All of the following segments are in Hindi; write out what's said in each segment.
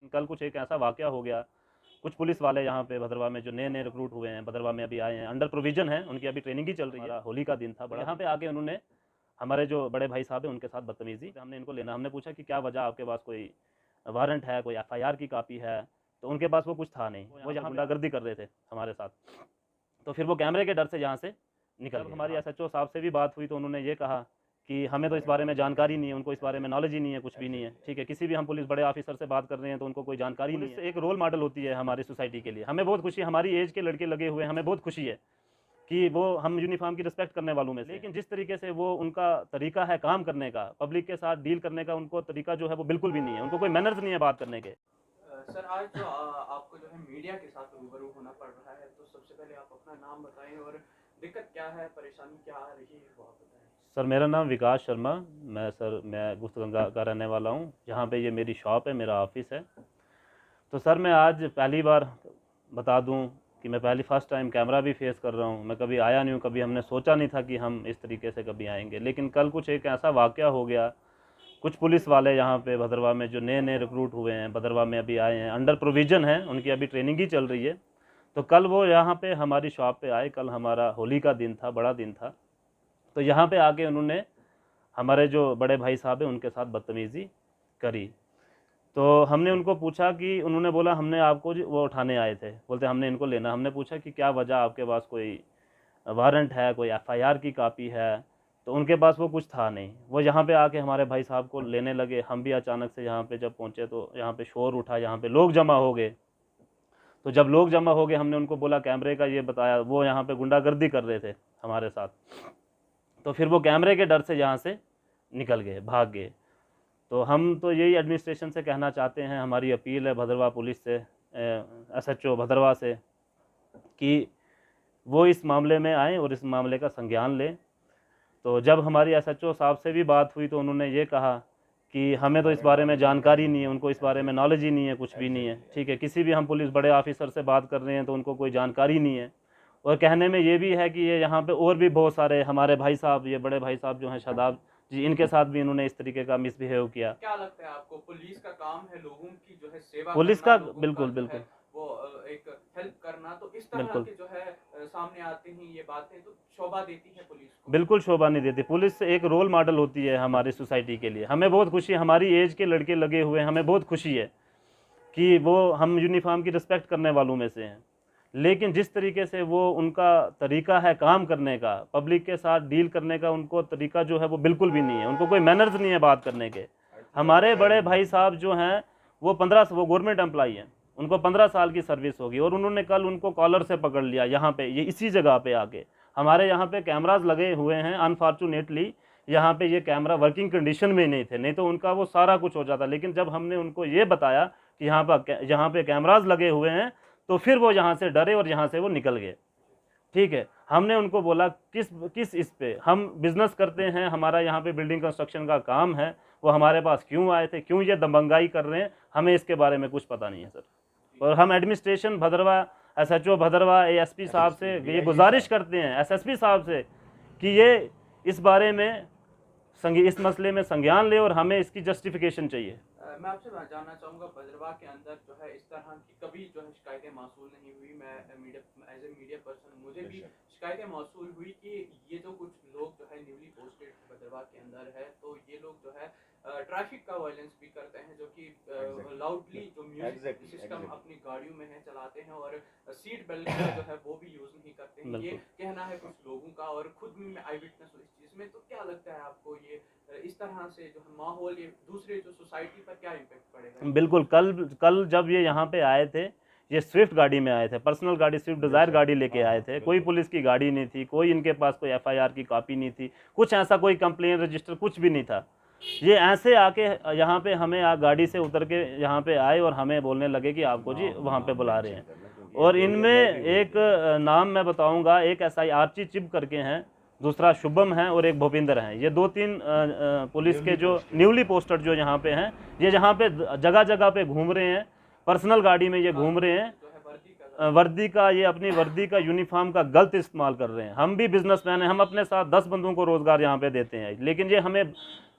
कल कुछ एक ऐसा वाकया हो गया, कुछ पुलिस वाले यहाँ पे भद्रवा में जो नए नए रिक्रूट हुए हैं, भद्रवा में अभी आए हैं, अंडर प्रोविजन है, उनकी अभी ट्रेनिंग ही चल रही है। होली का दिन था, बड़ा यहाँ पे आके उन्होंने हमारे जो बड़े भाई साहब हैं उनके साथ बदतमीजी। हमने इनको लेना, हमने पूछा कि क्या वजह, आपके पास कोई वारंट है, कोई एफआईआर की कॉपी है? तो उनके पास वो कुछ था नहीं, वो यहाँ गुंडागर्दी कर रहे थे हमारे साथ। तो फिर वो कैमरे के डर से यहाँ से निकल गए। हमारी एसएचओ साहब से भी बात हुई तो उन्होंने ये कहा कि हमें तो इस बारे में जानकारी नहीं है, उनको इस बारे में नॉलेज ही नहीं है, कुछ भी नहीं है। ठीक है, किसी भी हम पुलिस बड़े ऑफिसर से बात कर रहे हैं तो उनको कोई जानकारी नहीं है। एक रोल मॉडल होती है हमारी सोसाइटी के लिए, हमें बहुत खुशी है, हमारी एज के लड़के लगे हुए हैं, हमें बहुत खुशी है कि वो हम यूनिफॉर्म की रिस्पेक्ट करने वालों में से। लेकिन जिस तरीके से वो उनका तरीका है काम करने का, पब्लिक के साथ डील करने का, उनको तरीका जो है वो बिल्कुल भी नहीं है, उनको कोई मैनर्स नहीं है बात करने के। सर, आज जो आपको जो है मीडिया के साथ रूबरू होना पड़ रहा है, तो सबसे पहले आप अपना नाम बताएं और दिक्कत क्या है, परेशानी क्या आ रही है, वो आप बताएं। सर, मेरा नाम विकास शर्मा, मैं गुप्तगंगा का रहने वाला हूँ। यहाँ पे ये मेरी शॉप है, मेरा ऑफिस है। तो सर, मैं आज पहली बार बता दूँ कि मैं फर्स्ट टाइम कैमरा भी फेस कर रहा हूँ। मैं कभी आया नहीं हूँ, कभी हमने सोचा नहीं था कि हम इस तरीके से कभी आएंगे। लेकिन कल कुछ एक ऐसा वाकया हो गया, कुछ पुलिस वाले यहाँ पे भद्रवा में जो नए नए रिक्रूट हुए हैं, भद्रवा में अभी आए हैं, अंडर प्रोविज़न है, उनकी अभी ट्रेनिंग ही चल रही है। तो कल वो यहाँ पे हमारी शॉप पे आए। कल हमारा होली का दिन था, बड़ा दिन था। तो यहाँ पे आके उन्होंने हमारे जो बड़े भाई साहब हैं उनके साथ बदतमीज़ी करी। तो हमने उनको पूछा कि, उन्होंने बोला हमने आपको वो उठाने आए थे, बोलते हमने इनको लेना। हमने पूछा कि क्या वजह, आपके पास कोई वारंट है, कोई एफआईआर की कॉपी है? तो उनके पास वो कुछ था नहीं। वो यहाँ पे आके हमारे भाई साहब को लेने लगे। हम भी अचानक से यहाँ पे जब पहुँचे तो यहाँ पे शोर उठा, यहाँ पे लोग जमा हो गए। तो जब लोग जमा हो गए, हमने उनको बोला कैमरे का, ये बताया, वो यहाँ पे गुंडागर्दी कर रहे थे हमारे साथ। तो फिर वो कैमरे के डर से यहाँ से निकल गए, भाग गए। तो हम तो यही एडमिनिस्ट्रेशन से कहना चाहते हैं, हमारी अपील है भद्रवा पुलिस से, एसएचओ भद्रवा से, कि वो इस मामले में आएँ और इस मामले का संज्ञान लें। तो जब हमारी एसएचओ साहब से भी बात हुई तो उन्होंने ये कहा कि हमें तो इस बारे में जानकारी नहीं है, उनको इस बारे में नॉलेज ही नहीं है, कुछ भी नहीं है। ठीक है, किसी भी हम पुलिस बड़े ऑफिसर से बात कर रहे हैं तो उनको कोई जानकारी नहीं है। और कहने में ये भी है कि ये यहाँ पे और भी बहुत सारे हमारे भाई साहब, ये बड़े भाई साहब जो हैं शादाब जी, इनके साथ भी इन्होंने इस तरीके का मिसबिहेव किया। क्या लगता है आपको, पुलिस का काम है लोगों की जो है सेवा पुलिस करना, का बिल्कुल बिल्कुल वो एक हेल्प करना, तो इस तरह के जो है सामने आते हैं ये बातें, तो शोभा देती है पुलिस को? बिल्कुल शोभा नहीं देती। पुलिस एक रोल मॉडल होती है हमारी सोसाइटी के लिए। हमें बहुत खुशी है, हमारी एज के लड़के लगे हुए हैं, हमें बहुत खुशी है कि वो हम यूनिफॉर्म की रिस्पेक्ट करने वालों में से हैं। लेकिन जिस तरीके से वो उनका तरीका है काम करने का, पब्लिक के साथ डील करने का, उनको तरीका जो है वो बिल्कुल भी नहीं है, उनको कोई मैनर्स नहीं है बात करने के। हमारे बड़े भाई साहब जो हैं वो वो गवर्नमेंट एम्प्लॉई हैं, उनको 15 साल की सर्विस होगी, और उन्होंने कल उनको कॉलर से पकड़ लिया यहाँ पे, ये इसी जगह पे आके। हमारे यहाँ पे कैमराज लगे हुए हैं, अनफॉर्चुनेटली यहाँ पे ये कैमरा वर्किंग कंडीशन में नहीं थे, नहीं तो उनका वो सारा कुछ हो जाता। लेकिन जब हमने उनको ये बताया कि यहाँ पे कैमराज लगे हुए हैं, तो फिर वो यहाँ से डरे और यहाँ से वो निकल गए। ठीक है, हमने उनको बोला किस इस पे हम बिज़नेस करते हैं, हमारा यहाँ पे बिल्डिंग कंस्ट्रक्शन का काम है, वो हमारे पास क्यों आए थे, क्यों ये दबंगाई कर रहे हैं, हमें इसके बारे में कुछ पता नहीं है सर। और हम एडमिनिस्ट्रेशन भद्रवा, एसएचओ भद्रवा, एएसपी साहब से ये गुजारिश करते हैं, एसएसपी साहब से, कि ये इस बारे में इस मसले में संज्ञान ले और हमें इसकी जस्टिफिकेशन चाहिए। मैं आपसे जानना चाहूँगा, भद्रवा के अंदर जो है इस तरह की कभी जो है शिकायतें मौसूल नहीं हुई। मैं एज ए मीडिया पर्सन, मुझे भी शिकायतें मौसूल हुई कि ये जो कुछ लोग जो है न्यूली पोस्टेड भद्रवा के अंदर है, तो ये लोग जो है ट्रैफिक का वायलेंस भी करते हैं, जो कि लाउडली जो म्यूजिक सिस्टम अपनी गाड़ियों में है चलाते हैं, और सीट बेल्ट जो है वो भी यूज़ नहीं करते हैं, ये कहना है कुछ लोगों का, और खुद भी मैं आई विटनेस हूँ इस चीज़ में। तो क्या लगता है आपको, ये इस तरह से जो है माहौल, ये दूसरे जो सोसाइटी पर क्या इम्पैक्ट पड़ेगा? बिल्कुल, कल जब ये यहाँ पे आए थे, ये स्विफ्ट गाड़ी में आए थे, पर्सनल गाड़ी, स्विफ्ट डिज़ायर गाड़ी लेके आए थे, कोई पुलिस की गाड़ी नहीं थी, कोई इनके पास कोई एफआईआर की कॉपी नहीं थी, कुछ ऐसा कोई कंप्लेन रजिस्टर कुछ भी नहीं था। ये ऐसे आके यहाँ पे हमें गाड़ी से उतर के यहाँ पे आए और हमें बोलने लगे कि आपको जी वहाँ पे बुला रहे हैं। और इनमें एक नाम मैं बताऊँगा, एक एसआई आर्ची चिब करके हैं, दूसरा शुभम है और एक भूपिंदर हैं। ये 2-3 पुलिस के जो न्यूली पोस्टेड जो यहाँ पे हैं, ये जहाँ पे जगह जगह पे घूम रहे हैं, पर्सनल गाड़ी में ये घूम रहे हैं। वर्दी का, ये अपनी वर्दी का, यूनिफॉर्म का गलत इस्तेमाल कर रहे हैं। हम भी बिजनेसमैन हैं, हम अपने साथ 10 बंदों को रोज़गार यहाँ पे देते हैं, लेकिन ये हमें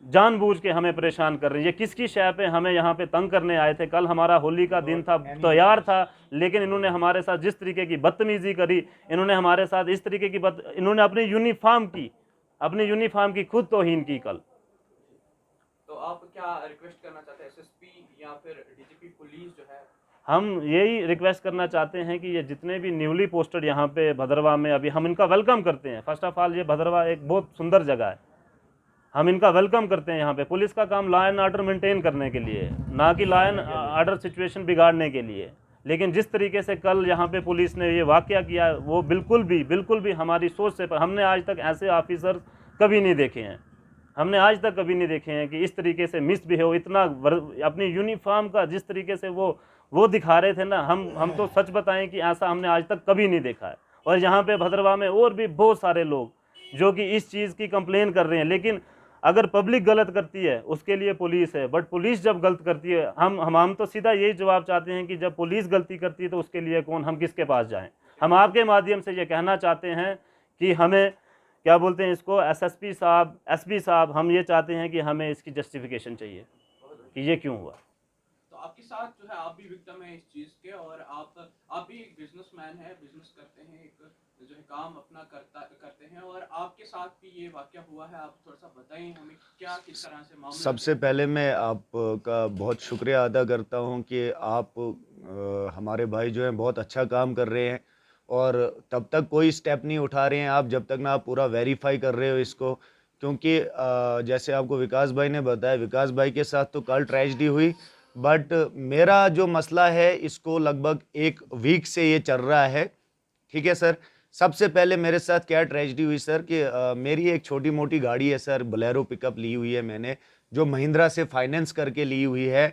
जानबूझ के हमें परेशान कर रहे हैं। ये किसकी शय पे हमें यहाँ पे तंग करने आए थे? कल हमारा होली का दिन था, तैयार था, लेकिन इन्होंने हमारे साथ जिस तरीके की बदतमीज़ी करी, इन्होंने हमारे साथ इस तरीके की इन्होंने अपनी यूनिफॉर्म की खुद तौहीन की कल। तो आप क्या रिक्वेस्ट करना चाहते हैं एसएसपी या फिर डीजीपी पुलिस जो है? हम यही रिक्वेस्ट करना चाहते हैं कि ये जितने भी न्यूली पोस्टेड यहाँ पे भदरवा में, अभी हम इनका वेलकम करते हैं। फर्स्ट ऑफ ऑल ये भदरवा एक बहुत सुंदर जगह है, हम इनका वेलकम करते हैं। यहाँ पे पुलिस का काम लॉ एंड ऑर्डर मेंटेन करने के लिए, ना कि लॉ एंड ऑर्डर सिचुएशन बिगाड़ने के लिए। लेकिन जिस तरीके से कल यहाँ पे पुलिस ने ये वाकया किया, वो बिल्कुल भी हमारी सोच से पर, हमने आज तक ऐसे ऑफिसर कभी नहीं देखे हैं, हमने आज तक कभी नहीं देखे हैं कि इस तरीके से मिसबिहेव, इतना अपनी यूनिफॉर्म का जिस तरीके से वो दिखा रहे थे ना, हम तो सच बताएं कि ऐसा हमने आज तक कभी नहीं देखा है। और यहाँ पे भदरवा में और भी बहुत सारे लोग जो कि इस चीज़ की कंप्लेन कर रहे हैं, लेकिन अगर पब्लिक गलत करती है उसके लिए पुलिस है, बट पुलिस जब गलत करती है, हम तो सीधा यही जवाब चाहते हैं कि जब पुलिस गलती करती है तो उसके लिए कौन, हम किसके पास जाएं? हम आपके माध्यम से ये कहना चाहते हैं कि हमें क्या बोलते हैं इसको, एसएसपी साहब, एसपी साहब, हम ये चाहते हैं कि हमें इसकी जस्टिफिकेशन चाहिए कि ये क्यों हुआ। तो आपके साथ जो है, आप भी विक्टिम है इस चीज़ के, और आप भी एक बिजनेसमैन है, बिजनेस करते हैं, एक जो है काम अपना करते हैं, और आपके साथ भी ये वाकया हुआ है। आप थोड़ा सा बताएं हमें क्या, किस तरह से मामला? सबसे पहले मैं आपका बहुत शुक्रिया अदा करता हूं कि आप हमारे भाई जो हैं बहुत अच्छा काम कर रहे हैं, और तब तक कोई स्टेप नहीं उठा रहे हैं आप जब तक ना आप पूरा वेरीफाई कर रहे हो इसको। क्योंकि जैसे आपको विकास भाई ने बताया, विकास भाई के साथ तो कल ट्रेजेडी हुई, बट मेरा जो मसला है इसको लगभग 1 वीक से ये चल रहा है। ठीक है सर, सबसे पहले मेरे साथ क्या ट्रेजेडी हुई सर कि मेरी एक छोटी मोटी गाड़ी है सर, बोलेरो पिकअप ली हुई है मैंने, जो महिंद्रा से फाइनेंस करके ली हुई है।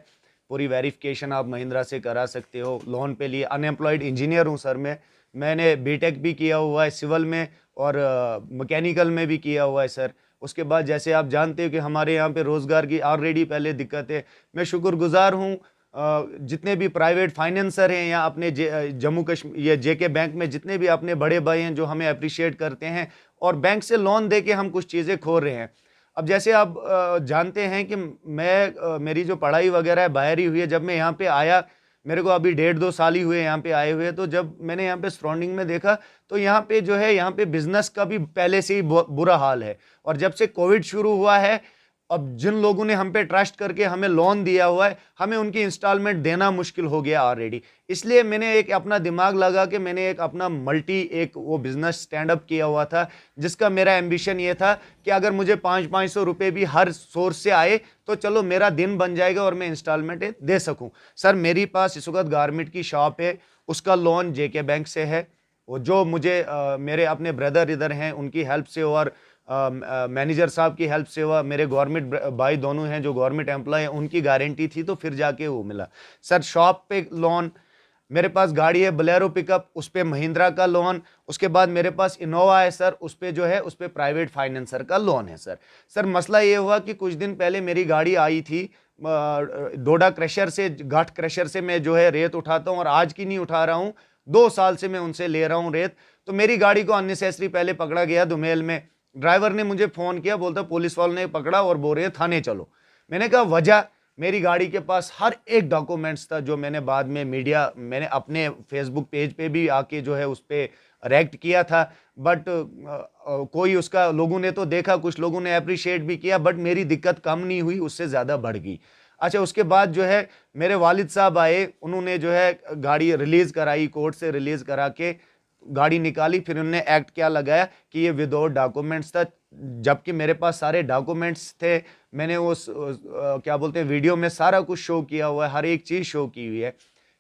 पूरी वेरिफिकेशन आप महिंद्रा से करा सकते हो, लोन पे लिए। अनएम्प्लॉयड इंजीनियर हूँ सर मैंने बीटेक भी किया हुआ है सिविल में, और मैकेनिकल में भी किया हुआ है सर। उसके बाद जैसे आप जानते हो कि हमारे यहाँ पे रोज़गार की ऑलरेडी पहले दिक्कत है। मैं शुक्रगुजार हूँ जितने भी प्राइवेट फाइनेंसर हैं या अपने जम्मू कश्मीर ये जेके बैंक में जितने भी अपने बड़े भाई हैं जो हमें अप्रिशिएट करते हैं, और बैंक से लोन दे के हम कुछ चीज़ें खो रहे हैं। अब जैसे आप जानते हैं कि मेरी जो पढ़ाई वगैरह है बाहर ही हुई है। जब मैं यहाँ पे आया, मेरे को अभी 1.5-2 साल ही हुए यहाँ पे आए हुए, तो जब मैंने यहाँ पे सराउंडिंग में देखा तो यहाँ पे जो है, यहाँ पे बिजनेस का भी पहले से ही बुरा हाल है। और जब से कोविड शुरू हुआ है, अब जिन लोगों ने हम पे ट्रस्ट करके हमें लोन दिया हुआ है, हमें उनकी इंस्टॉलमेंट देना मुश्किल हो गया ऑलरेडी। इसलिए मैंने एक अपना दिमाग लगा कि मैंने एक अपना एक वो बिजनेस स्टैंड अप किया हुआ था, जिसका मेरा एम्बिशन ये था कि अगर मुझे 500 रुपये भी हर सोर्स से आए तो चलो मेरा दिन बन जाएगा और मैं इंस्टॉलमेंट दे सकूं। सर मेरे पास इस वक्त गारमेंट की शॉप है, उसका लोन जेके बैंक से है, वो जो मुझे मेरे अपने ब्रदर इधर हैं उनकी हेल्प से और मैनेजर साहब की हेल्प से हुआ। मेरे गवर्नमेंट भाई दोनों हैं जो गवर्नमेंट एम्प्लॉय हैं, उनकी गारंटी थी, तो फिर जाके वो मिला। सर शॉप पे लोन, मेरे पास गाड़ी है बोलेरो पिकअप, उस पर महिंद्रा का लोन। उसके बाद मेरे पास इनोवा है सर, उस पर जो है उस पर प्राइवेट फाइनेंसर का लोन है सर मसला ये हुआ कि कुछ दिन पहले मेरी गाड़ी आई थी डोडा क्रशर से, घाट क्रशर से मैं जो है रेत उठाता हूँ, और आज की नहीं उठा रहा हूँ, 2 साल से मैं उनसे ले रहा हूँ रेत। तो मेरी गाड़ी को अननेसेसरी पहले पकड़ा गया दुमेल में। ड्राइवर ने मुझे फ़ोन किया, बोलता पुलिस वालों ने पकड़ा और बोल रहे हैं थाने चलो। मैंने कहा वजह, मेरी गाड़ी के पास हर एक डॉक्यूमेंट्स था जो मैंने बाद में मैंने अपने फेसबुक पेज पे भी आके जो है उस पर रिएक्ट किया था, बट कोई उसका लोगों ने तो देखा, कुछ लोगों ने अप्रिशिएट भी किया, बट मेरी दिक्कत कम नहीं हुई, उससे ज़्यादा बढ़ गई। अच्छा, उसके बाद जो है मेरे वालिद साहब आए, उन्होंने जो है गाड़ी रिलीज़ कराई, कोर्ट से रिलीज़ करा के गाड़ी निकाली। फिर उन्होंने एक्ट क्या लगाया कि ये विदाउट डॉक्यूमेंट्स था, जबकि मेरे पास सारे डॉक्यूमेंट्स थे। मैंने उस क्या बोलते हैं वीडियो में सारा कुछ शो किया हुआ है, हर एक चीज़ शो की हुई है।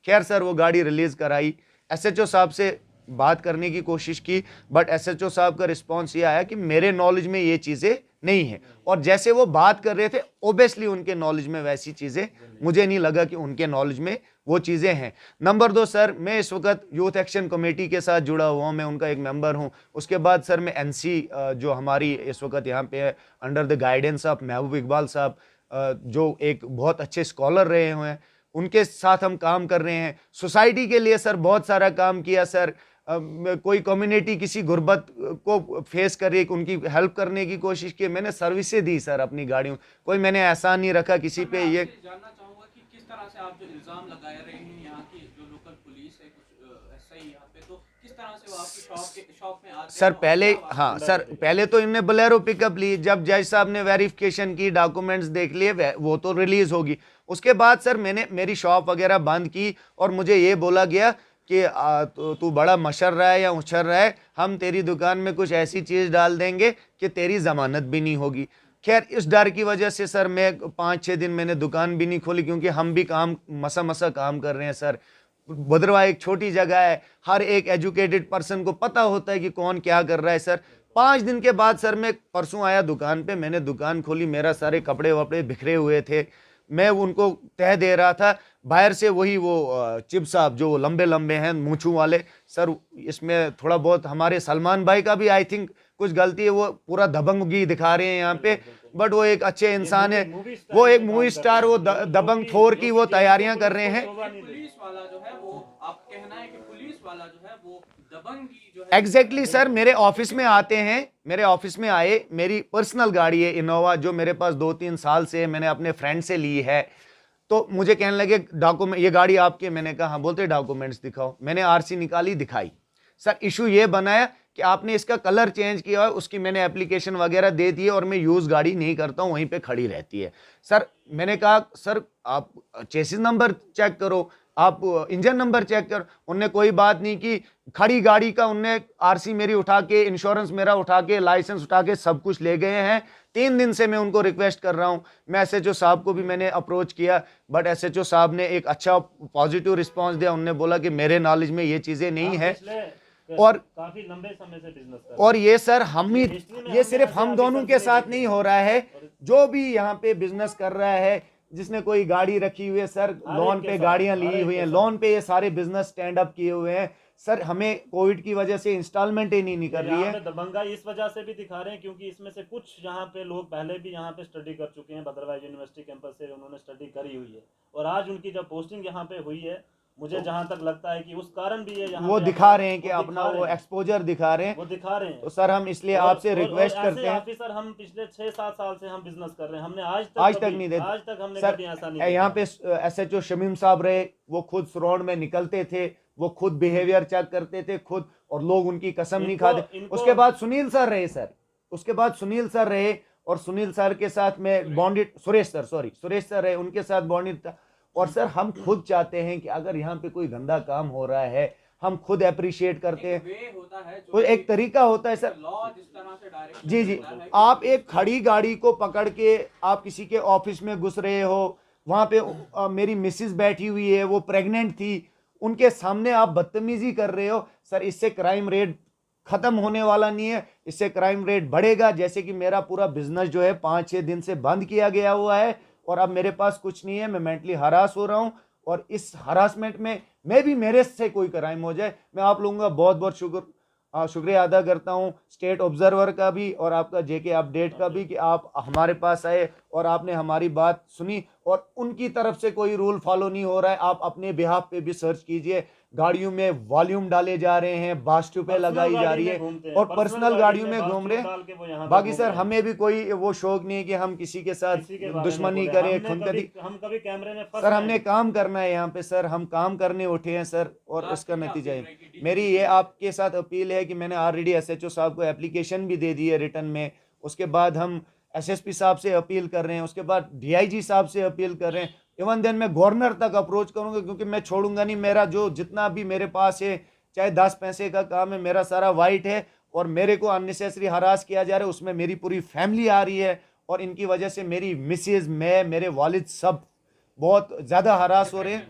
खैर सर वो गाड़ी रिलीज़ कराई, एसएचओ साहब से बात करने की कोशिश की, बट एसएचओ साहब का रिस्पांस ये आया कि मेरे नॉलेज में ये चीज़ें नहीं है। और जैसे वो बात कर रहे थे, ओबियसली उनके नॉलेज में वैसी चीज़ें, मुझे नहीं लगा कि उनके नॉलेज में वो चीज़ें हैं। नंबर 2 सर, मैं इस वक्त यूथ एक्शन कमेटी के साथ जुड़ा हुआ हूँ, मैं उनका एक मेंबर हूँ। उसके बाद सर मैं एनसी जो हमारी इस वक्त यहाँ पे है, अंडर द गाइडेंस ऑफ महबूब इकबाल साहब, जो एक बहुत अच्छे स्कॉलर रहे हुए हैं, उनके साथ हम काम कर रहे हैं। सोसाइटी के लिए सर बहुत सारा काम किया सर। कोई कम्युनिटी किसी गुर्बत को फेस करे, उनकी हेल्प करने की कोशिश की। मैंने सर्विसेज दी सर अपनी गाड़ियों, कोई मैंने ऐसा नहीं रखा किसी पे। ये जानना चाहूंगा कि किस तरह से आप जो इल्जाम लगा रहे हैं यहाँ की जो लोकल पुलिस है, कुछ ऐसा ही यहाँ पे, तो किस तरह से वो आपकी शॉप में आते सर हैं? पहले, हाँ सर, पहले तो इनने बोलेरो पिकअप ली। जब जज साहब ने वेरिफिकेशन की, डॉक्यूमेंट्स देख लिए, वो तो रिलीज होगी। उसके बाद सर मैंने मेरी शॉप वगैरह बंद की और मुझे ये बोला गया कि तू बड़ा मशर रहा है या उछर रहा है, हम तेरी दुकान में कुछ ऐसी चीज़ डाल देंगे कि तेरी ज़मानत भी नहीं होगी। खैर इस डर की वजह से सर मैं 5-6 दिन मैंने दुकान भी नहीं खोली, क्योंकि हम भी काम मसा काम कर रहे हैं सर। भद्रवाह एक छोटी जगह है, हर एक एजुकेटेड पर्सन को पता होता है कि कौन क्या कर रहा है सर। 5 दिन के बाद सर मैं परसों आया दुकान पे, मैंने दुकान खोली, मेरा सारे कपड़े वपड़े बिखरे हुए थे, मैं उनको तह दे रहा था। बाहर से वही वो चिप साहब जो लंबे लंबे हैं मूंछों वाले सर, इसमें थोड़ा बहुत हमारे सलमान भाई का भी आई थिंक कुछ गलती है, वो पूरा दबंगगी दिखा रहे हैं यहाँ पे, बट वो एक अच्छे इंसान है, वो एक मूवी स्टार, वो दबंग थोर की वो तैयारियां कर रहे हैं। पुलिस वाला जो है वो, आप कहना है कि पुलिस वाला जो है वो दबंगी जो है। एग्जैक्टली सर, मेरे ऑफिस में आते हैं, मेरे ऑफिस में आए, मेरी पर्सनल गाड़ी है इनोवा जो मेरे पास 2-3 साल से मैंने अपने फ्रेंड से ली है, तो मुझे कहने लगे डॉक्यूमेंट, ये गाड़ी आपकी? मैंने कहा हाँ। बोलते डॉक्यूमेंट्स दिखाओ। मैंने आरसी निकाली, दिखाई। सर इशू ये बनाया कि आपने इसका कलर चेंज किया है, उसकी मैंने एप्लीकेशन वगैरह दे दी है और मैं यूज गाड़ी नहीं करता हूं, वहीं पे खड़ी रहती है। सर मैंने कहा सर आप चेसिस नंबर चेक करो, आप इंजन नंबर चेक करो। उनने कोई बात नहीं की, खड़ी गाड़ी का उनने आरसी मेरी उठा के, इंश्योरेंस मेरा उठा के, लाइसेंस उठा के सब कुछ ले गए हैं। 3 दिन से मैं उनको रिक्वेस्ट कर रहा हूं। मैं एसएचओ साहब को भी मैंने अप्रोच किया, बट एसएचओ साहब ने एक अच्छा पॉजिटिव रिस्पांस दिया। उन्होंने बोला कि मेरे नॉलेज में ये चीजें नहीं है और काफी लंबे समय से बिजनेस कर और ये सर हम ही, ये सिर्फ हम अभी दोनों तक के साथ नहीं नहीं हो रहा है, जो भी यहाँ पे बिजनेस कर रहा है, जिसने कोई गाड़ी रखी हुई है सर, लोन पे गाड़ियां ली हुई हैं, लोन पे ये सारे बिजनेस स्टैंड अप किए हुए हैं सर। हमें कोविड की वजह से इंस्टॉलमेंट ही नहीं कर रही है। दबंगा इस वजह से भी दिखा रहे हैं क्योंकि इसमें से कुछ यहाँ पे लोग पहले भी यहाँ पे स्टडी कर चुके हैं, भद्रवाह यूनिवर्सिटी कैंपस से उन्होंने स्टडी करी हुई है, और आज उनकी जब पोस्टिंग यहाँ पे हुई है, मुझे जहां तक लगता है कि उस कारण भी ये यहाँ वो पे दिखा रहे हैं कि अपना वो एक्सपोजर दिखा रहे हैं, वो दिखा रहे हैं। तो सर हम इसलिए आपसे रिक्वेस्ट करते हैं। ऑफिसर हम पिछले 6-7 साल से हम बिजनेस कर रहे हैं, हमने आज तक नहीं दे, आज तक हमने सर कभी ऐसा नहीं यहाँ पे एसएचओ शमीम साहब रहे, वो खुद रोड में निकलते थे, वो खुद बिहेवियर चेक करते थे खुद, और लोग उनकी कसम नहीं खाते। उसके बाद सुनील सर रहे सर, उसके बाद सुनील सर रहे, और सुनील सर के साथ में बॉन्डेड, सुरेश सर रहे, उनके साथ बॉन्डेड था। और सर हम खुद चाहते हैं कि अगर यहाँ पे कोई गंदा काम हो रहा है, हम खुद अप्रिशिएट करते हैं, तो एक तरीका होता है सर। लॉ जिस तरह से डायरेक्ट जी, आप एक खड़ी गाड़ी को पकड़ के आप किसी के ऑफिस में घुस रहे हो, वहां पे मेरी मिसिस बैठी हुई है, वो प्रेग्नेंट थी, उनके सामने आप बदतमीजी कर रहे हो सर, इससे क्राइम रेट खत्म होने वाला नहीं है, इससे क्राइम रेट बढ़ेगा। जैसे कि मेरा पूरा बिजनेस जो है 5-6 दिन से बंद किया गया हुआ है, और अब मेरे पास कुछ नहीं है, मैं मेंटली हरास हो रहा हूं, और इस हरासमेंट में मैं भी, मेरे से कोई क्राइम हो जाए। मैं आप लोगों का बहुत बहुत शुक्रिया अदा करता हूं, स्टेट ऑब्जर्वर का भी और आपका जेके अपडेट का भी, कि आप हमारे पास आए और आपने हमारी बात सुनी, और उनकी तरफ से कोई रूल फॉलो नहीं हो रहा है। आप अपने बिहाफ पे भी सर्च कीजिए, गाड़ियों में वॉल्यूम डाले जा रहे हैं, बास ट्यूबें लगाई जा रही है, और पर्सनल गाड़ियों में घूम रहे हैं। बाकी सर हमें भी कोई वो शौक नहीं है कि हम किसी के साथ दुश्मनी करें, खुनकदी। हम कभी कैमरे में सर हमने काम करना है यहाँ पे सर, हम काम करने उठे हैं सर, और उसका नतीजा है। मेरी ये आपके साथ अपील है कि मैंने ऑलरेडी एसएचओ साहब को एप्लीकेशन भी दे दी है रिटर्न में, उसके बाद हम एसएसपी साहब से अपील कर रहे हैं, उसके बाद डीआईजी साहब से अपील कर रहे हैं, इवन देन मैं गवर्नर तक अप्रोच करूंगा, क्योंकि मैं छोड़ूंगा नहीं। मेरा जो जितना भी मेरे पास है, चाहे 10 पैसे का काम है, मेरा सारा वाइट है, और मेरे को अननेसेसरी हरास किया जा रहा है, उसमें मेरी पूरी फैमिली आ रही है, और इनकी वजह से मेरी मिसेज, मैं, मेरे वालिद सब बहुत ज़्यादा हरास हो रहे हैं,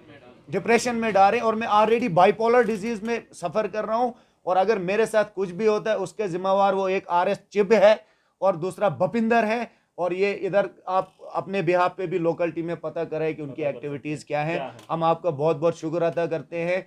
डिप्रेशन में डाल रहे हैं, और मैं ऑलरेडी बाइपोलर डिजीज में सफ़र कर रहा हूँ। और अगर मेरे साथ कुछ भी होता है, उसके जिम्मेवार वो एक आरएस चिब है और दूसरा भपिंदर है, और ये इधर आप अपने बिहाफ पे भी लोकल टीमें पता करें कि उनकी एक्टिविटीज़ क्या हैं। हम आपका बहुत बहुत शुक्र अदा करते हैं।